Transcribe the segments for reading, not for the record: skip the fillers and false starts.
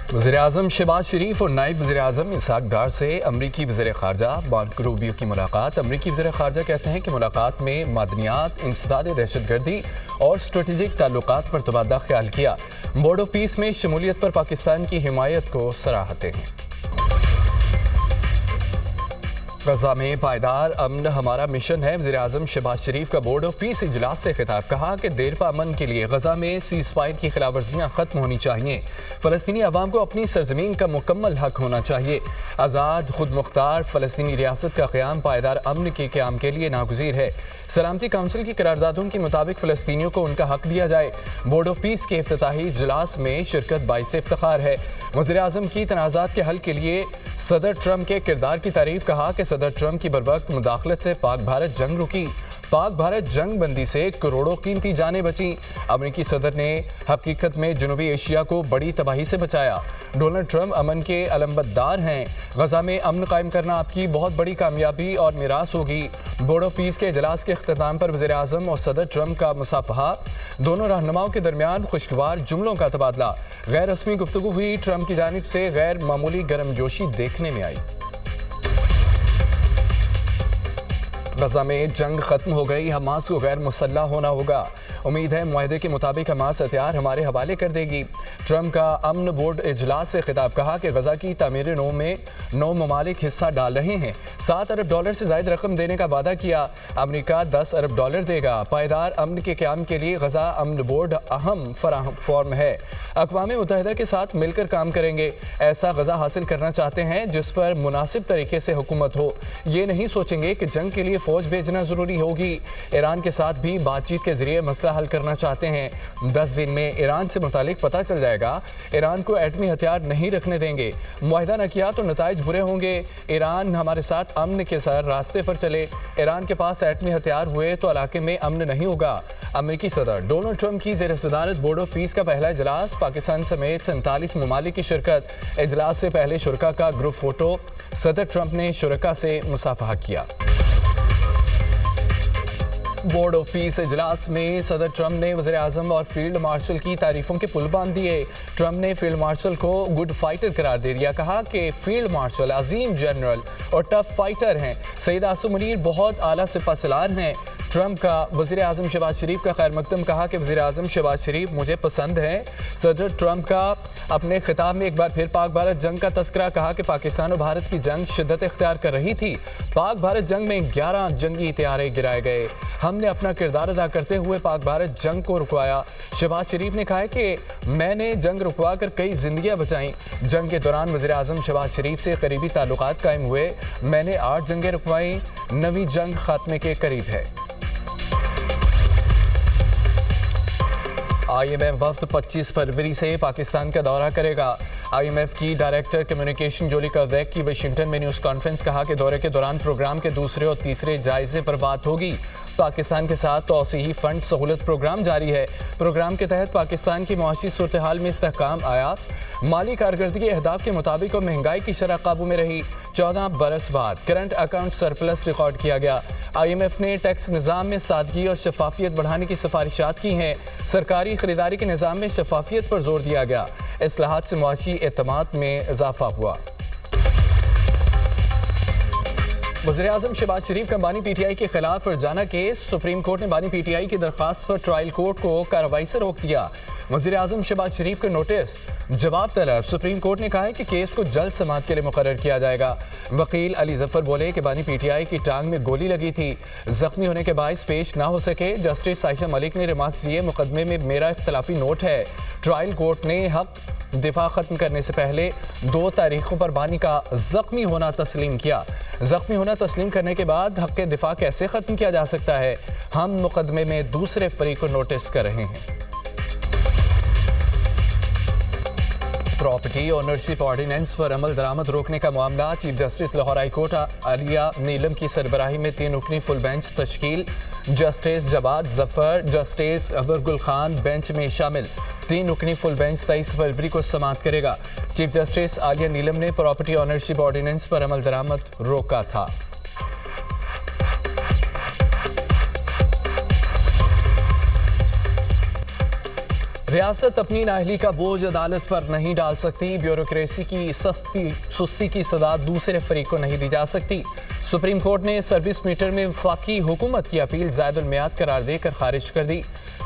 वज़ीर-ए-आज़म शहबाज शरीफ और नायब वज़ीर-ए-आज़म इसहाक डार से अमरीकी वज़ीर ख़ारजा मार्को रूबियो की मुलाकात। अमरीकी वज़ीर ख़ारजा कहते हैं कि मुलाकात में मादनियात, इंसदाद दहशतगर्दी और स्ट्रेटेजिक ताल्लुकात पर तबादला ख्याल किया। बोर्ड ऑफ पीस में शमूलियत पर पाकिस्तान की हिमायत को सराहते हैं। गजा में पायदार अमन हमारा मिशन है। वज़ीर-ए-आज़म शहबाज शरीफ का बोर्ड ऑफ पीस इजलास से खिताब। कहा कि देरपा अमन के लिए गजा में सीज़ फायर की खिलाफवर्जियाँ ख़त्म होनी चाहिए। फ़लस्तीनी अवाम को अपनी सरजमीन का मुकम्मल हक होना चाहिए। आज़ाद खुद मुख्तार फ़लस्तीनी रियासत का क़याम पायदार अमन के क़याम के लिए नागुज़ीर है। सलामती काउंसिल की करारदादों के मुताबिक फ़लस्तीनियों को उनका हक दिया जाए। बोर्ड ऑफ पीस के इफ्तिताही इजलास में शिरकत बाइस इफ्तिखार है। वज़ीर-ए-आज़म की तनाज़ात के हल के लिए सदर ट्रंप के किरदार की तारीफ। कहा कि सदर ट्रंप की बरवक्त मुदाखलत से पाक भारत जंग रुकी। पाक भारत जंग बंदी से करोड़ों कीमती जानें बची। अमेरिकी सदर ने हकीकत में जनूबी एशिया को बड़ी तबाही से बचाया। डोनाल्ड ट्रंप अमन के अलमबरदार हैं। गजा में अमन कायम करना आपकी बहुत बड़ी कामयाबी और मिरास होगी। बोर्ड ऑफ पीस के इजलास के अख्ताम पर वज़ीर-ए-आज़म और सदर ट्रंप का मुसाफहा। दोनों रहनुमाओं के दरमियान खुशगवार जुमलों का तबादला। गैर रस्मी गुफ्तगू हुई। ट्रंप की जानिब से गैर मामूली गर्मजोशी देखने में आई। गजा में जंग खत्म हो गई। हमास को गैर मुसल्लह होना होगा। उम्मीद है मुआहदे के मुताबिक हमास हथियार हमारे हवाले कर देगी। ट्रंप का अमन बोर्ड इजलास से खिताब। कहा कि गजा की तामीर नौ में 9 ममालिक हिस्सा डाल रहे हैं। $7 अरब से ज़ायद रकम देने का वादा किया। अमेरिका $10 अरब देगा। पायदार अमन के क़याम के लिए गजा अमन बोर्ड अहम फॉर्म है। अक़वाम मुत्तहिदा के साथ मिलकर काम करेंगे। ऐसा गजा हासिल करना चाहते हैं जिस पर मुनासिब तरीके से हुकूमत हो। ये नहीं सोचेंगे कि जंग के लिए फ़ौज भेजना ज़रूरी होगी। ईरान के साथ भी बातचीत के ज़रिए मसला हल करना चाहते हैं। 10 दिन में ईरान से मुतालिक पता चल जाएगा। ईरान को एटमी हथियार नहीं रखने देंगे। मुआहिदा न किया तो नताइज बुरे होंगे। ईरान हमारे साथ अमन के साथ रास्ते पर चले। ईरान के पास एटमी हथियार हुए तो इलाके में अमन नहीं होगा। अमेरिकी सदर डोनाल्ड ट्रंप की ज़ेर सदारत बोर्ड ऑफ पीस का पहला इजलास। पाकिस्तान समेत 47 ममालिक की शिरकत। इजलास से पहले शुरका का ग्रुप फोटो। सदर ट्रंप ने शुरका से मुसाफहा किया। बोर्ड ऑफ पीस इजलास में सदर ट्रंप ने वज़ीर-ए-आज़म और फील्ड मार्शल की तारीफों के पुल बांध दिए। ट्रंप ने फील्ड मार्शल को गुड फाइटर करार दे दिया। कहा कि फील्ड मार्शल अजीम जनरल और टफ फाइटर हैं। सईद आसिम मुनीर बहुत आला सिपहसालार हैं। ट्रंप का वज़ीर-ए-आज़म शहबाज शरीफ का खैर मकदम। कहा कि वज़ीर-ए-आज़म शहबाज शरीफ मुझे पसंद है। सदर ट्रंप का अपने खिताब में एक बार फिर पाक भारत जंग का तस्करा। कहा कि पाकिस्तान और भारत की जंग शिद्दत इख्तियार कर रही थी। पाक भारत जंग में 11 जंगी हथियारे गिराए गए। हमने अपना किरदार अदा करते हुए पाक भारत जंग को रुकवाया। शहबाज शरीफ ने कहा कि मैंने जंग रुकवा कर कई जिंदगियां बचाई। जंग के दौरान वज़ीर-ए-आज़म शहबाज शरीफ से करीबी ताल्लुकात कायम हुए। मैंने 8 जंगें रुकवाई। नवी जंग खात्मे के करीब है। IMF वफ्द 25 फरवरी से पाकिस्तान का दौरा करेगा। IMF की डायरेक्टर कम्युनिकेशन जोलिका वेक की वाशिंगटन में न्यूज़ कॉन्फ्रेंस। कहा कि दौरे के दौरान प्रोग्राम के दूसरे और तीसरे जायजे पर बात होगी। पाकिस्तान के साथ तौसीही फंड सहूलत प्रोग्राम जारी है। प्रोग्राम के तहत पाकिस्तान की मुआशी सूरत हाल में इस्तेहकाम आया। माली कारकर्दगी अहदाफ के मुताबिक और महंगाई की शरह काबू में रही। 14 बरस बाद करंट अकाउंट सरप्लस रिकॉर्ड किया गया। IMF ने टैक्स निज़ाम में सादगी और शफाफियत बढ़ाने की सिफारिशात की हैं। सरकारी खरीदारी के निज़ाम में शफाफियत पर जोर दिया गया। इस्लाहात से मुआशी एतमाद में इजाफा हुआ। वज़ीर-ए-आज़म शहबाज शरीफ का बानी PTI के खिलाफ फर्जाना केस। सुप्रीम कोर्ट ने बानी PTI की दरख्वास्त पर ट्रायल कोर्ट को कार्रवाई से रोक दिया। वज़ीर-ए-आज़म शहबाज शरीफ के नोटिस जवाब तलब। सुप्रीम कोर्ट ने कहा है कि केस को जल्द समाअत के लिए मुकर्रर किया जाएगा। वकील अली जफर बोले कि बानी PTI की टांग में गोली लगी थी। जख्मी होने के बायस पेश ना हो सके। जस्टिस आयशा मलिक ने रिमार्क्स दिए मुकदमे में मेरा इख्तलाफी नोट है। ट्रायल कोर्ट ने हक दिफा ख़त्म करने से पहले 2 तारीखों पर बानी का ज़ख्मी होना तस्लीम किया। ज़ख्मी होना तस्लीम करने के बाद हक़ दिफा कैसे ख़त्म किया जा सकता है? हम मुकदमे में दूसरे फरीक को नोटिस कर रहे हैं। प्रॉपर्टी ओनरशिप ऑर्डिनेंस पर अमल दरामद रोकने का मामला। Chief justice Lahore high court Aalia Neelum की सरबराही में 3 रुकनी फुल बेंच तश्कील। Justice Jawad Zafar, justice Abargul Khan bench में शामिल। 3 रुकनी फुल बेंच 23 फरवरी को समाअत करेगा। चीफ जस्टिस आलिया नीलम ने प्रॉपर्टी ओनरशिप ऑर्डिनेंस पर अमल दरामद रोका था। ریاست اپنی نااہلی کا بوجھ عدالت پر نہیں ڈال سکتی، بیوروکریسی کی سستی کی سزا دوسرے فریق کو نہیں دی جا سکتی۔ سپریم کورٹ نے سروس میٹر میں وفاقی حکومت کی اپیل زائد المیعاد قرار دے کر خارج کر دی۔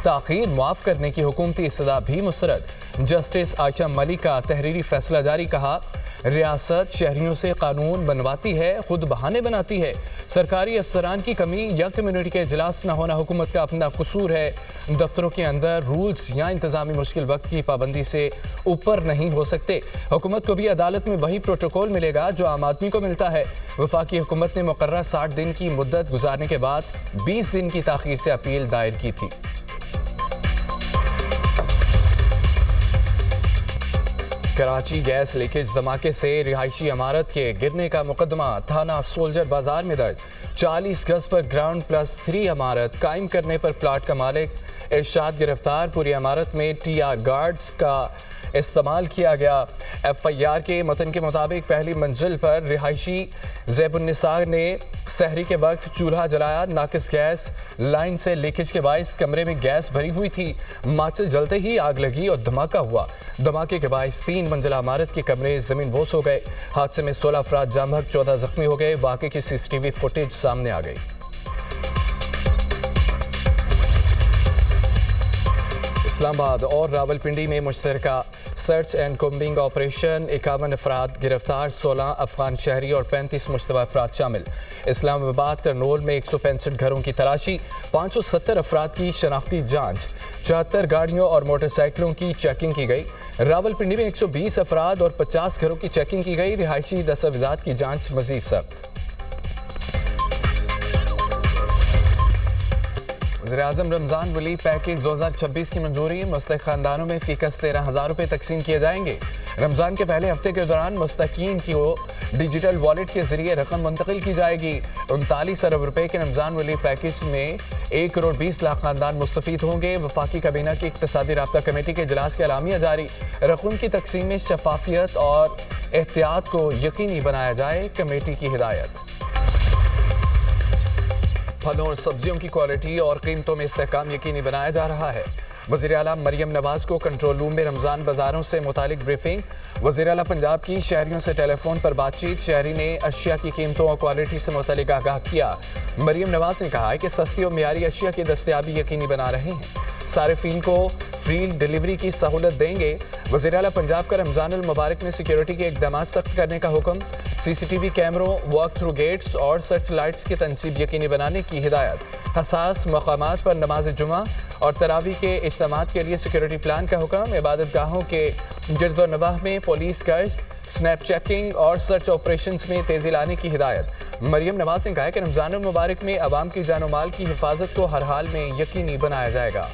تاخیر معاف کرنے کی حکومتی سزا بھی مسترد۔ جسٹس عائشہ ملک کا تحریری فیصلہ جاری، کہا ریاست شہریوں سے قانون بنواتی ہے، خود بہانے بناتی ہے۔ سرکاری افسران کی کمی یا کمیونٹی کے اجلاس نہ ہونا حکومت کا اپنا قصور ہے۔ دفتروں کے اندر رولز یا انتظامی مشکل وقت کی پابندی سے اوپر نہیں ہو سکتے۔ حکومت کو بھی عدالت میں وہی پروٹوکول ملے گا جو عام آدمی کو ملتا ہے۔ وفاقی حکومت نے مقررہ 60 دن کی مدت گزارنے کے بعد 20 دن کی تاخیر سے اپیل دائر کی تھی۔ کراچی گیس لیکیج دھماکے سے رہائشی عمارت کے گرنے کا مقدمہ تھانہ سولجر بازار میں درج۔ 40 گز پر گراؤنڈ پلس 3 عمارت قائم کرنے پر پلاٹ کا مالک ارشاد گرفتار۔ پوری عمارت میں ٹی آر گارڈز کا استعمال کیا گیا۔ ایف آئی آر کے متن کے مطابق پہلی منزل پر رہائشی زیب النساء نے سحری کے وقت چولہا جلایا۔ ناقص گیس لائن سے لیکیج کے باعث کمرے میں گیس بھری ہوئی تھی۔ ماچس جلتے ہی آگ لگی اور دھماکہ ہوا۔ دھماکے کے باعث 3 منزلہ عمارت کے کمرے زمین بوس ہو گئے۔ حادثے میں 16 افراد جاں بحق، 14 زخمی ہو گئے۔ واقعے کی سی سی ٹی وی فوٹیج سامنے آ گئی۔ اسلام آباد اور راولپنڈی میں مشترکہ سرچ اینڈ کومبنگ آپریشن، 51 افراد گرفتار، 16 افغان شہری اور 35 مشتبہ افراد شامل۔ اسلام آباد ترنول میں 165 گھروں کی تلاشی، 570 افراد کی شناختی جانچ، 74 گاڑیوں اور موٹر سائیکلوں کی چیکنگ کی گئی۔ راولپنڈی میں 120 افراد اور 50 گھروں کی چیکنگ کی گئی۔ رہائشی دستاویزات کی جانچ مزید سخت۔ وزیراعظم رمضان ریلیف پیکیج 2026 کی منظوری، مستحق خاندانوں میں فی کس 13,000 روپے تقسیم کیے جائیں گے۔ رمضان کے پہلے ہفتے کے دوران مستحقین کو ڈیجیٹل والیٹ کے ذریعے رقم منتقل کی جائے گی۔ 39 ارب روپے کے رمضان ریلیف پیکیج میں 1 کروڑ 20 لاکھ خاندان مستفید ہوں گے۔ وفاقی کابینہ کی اقتصادی رابطہ کمیٹی کے اجلاس کے اعلامیہ جاری، رقم کی تقسیم میں شفافیت اور احتیاط کو یقینی بنایا جائے، کمیٹی کی ہدایت۔ پھلوں اور سبزیوں کی کوالٹی اور قیمتوں میں استحکام یقینی بنایا جا رہا ہے۔ وزیر اعلیٰ مریم نواز کو کنٹرول روم میں رمضان بازاروں سے متعلق بریفنگ۔ وزیر اعلیٰ پنجاب کی شہریوں سے ٹیلی فون پر بات چیت، شہری نے اشیاء کی قیمتوں اور کوالٹی سے متعلق آگاہ کیا۔ مریم نواز نے کہا کہ سستی اور معیاری اشیاء کی دستیابی یقینی بنا رہے ہیں، صارفین کو فری ڈیلیوری کی سہولت دیں گے۔ وزیر اعلیٰ پنجاب کا رمضان المبارک میں سیکیورٹی کے اقدامات سخت کرنے کا حکم، سی سی ٹی وی کیمروں، واک تھرو گیٹس اور سرچ لائٹس کی تنصیب یقینی بنانے کی ہدایت۔ حساس مقامات پر نماز جمعہ اور تراویح کے اجتماعات کے لیے سیکیورٹی پلان کا حکم۔ عبادت گاہوں کے گرد و نواح میں پولیس گشت، سنیپ چیکنگ اور سرچ آپریشنز میں تیزی لانے کی ہدایت۔ مریم نواز نے کہا کہ رمضان المبارک میں عوام کی جان و مال کی حفاظت کو ہر حال میں یقینی بنایا جائے گا۔